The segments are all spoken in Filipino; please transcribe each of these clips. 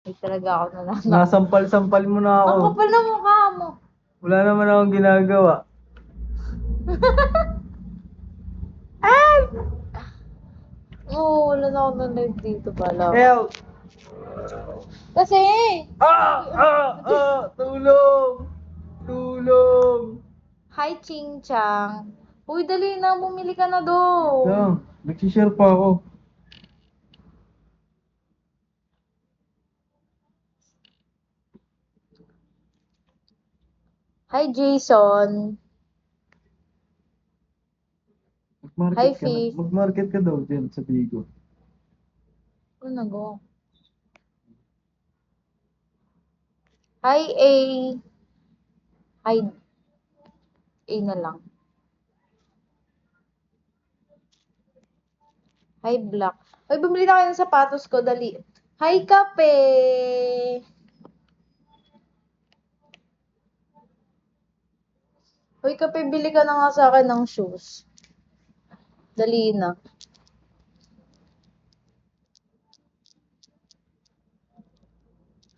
Hindi talaga ako nananakit. Nasampal-sampal mo na ako. Ang kapal na mukha mo. Wala naman akong ginagawa. Oo, wala na akong nalive dito pala. Help! Kasi, Tulong! Tulong! hi Ching Chang. Uy, dali na, bumili ka na doon. Lang, nagsishare pa ako. Hi Jason. Hi, Mag-market ka na. Fif. Mag-market ka daw dyan sa Bigo. Ano na go? Hi A. Hi A na lang. Hi Black. Uy, bumili na kayo ng sapatos ko, dali. Hi Kape. Uy, Kape, bili ka na nga sa akin ng shoes. Dali na.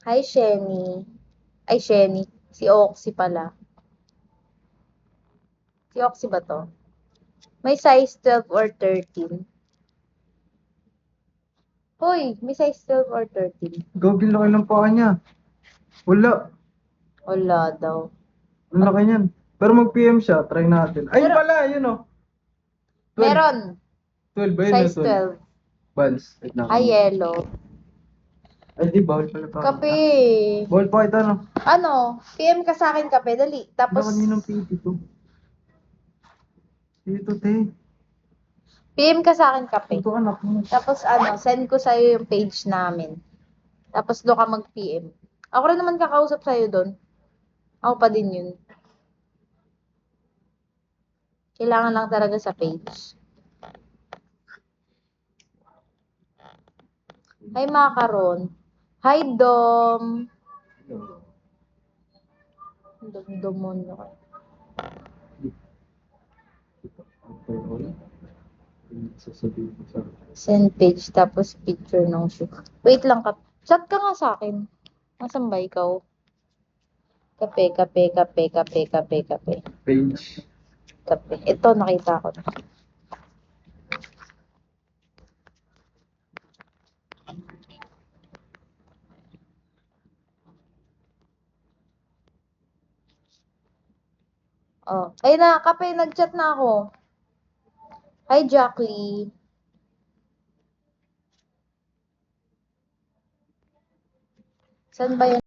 Hi Shenny. Ay, Shenny. Si Oxy pala. Si Oxy ba to? May size 12 or 13. Hoy, may size 12 or 13. Gawin laki ng paa niya. Wala. Wala daw. Ang laki niyan. Pero mag-PM siya. Try natin. Ayun Pero- pala, yun o. 12. Meron. 12 ba yun? Size 12. 12. Vans. Wait na. Ay, yellow. Ay, di. Bawal pala pa. Kape. Bawal pa ito, no? Ano? PM ka sa akin, Kape. Dali. Wala Tapos, kaninong PT to. Dito, te. PM ka sa akin, Kape. Ito anak mo. Tapos, send ko sa'yo yung page namin. Tapos, doon ka mag-PM. Ako rin naman kakausap sa'yo doon. Ako pa din yun. Kailangan lang talaga sa page. Hi, Macaron. Hi, Dom. Dom-domon. Sasabihin ko sa Send page, tapos picture ng shoe. Wait lang, Kape. Chat ka nga sa akin. Nasaan ba ikaw? Kape, kape, kape, kape, kape, kape. page. Kape. Ito, nakita ko. Oh. Ayun na, Kape, nag-chat na ako. Hi, Jackie. Saan ba yan?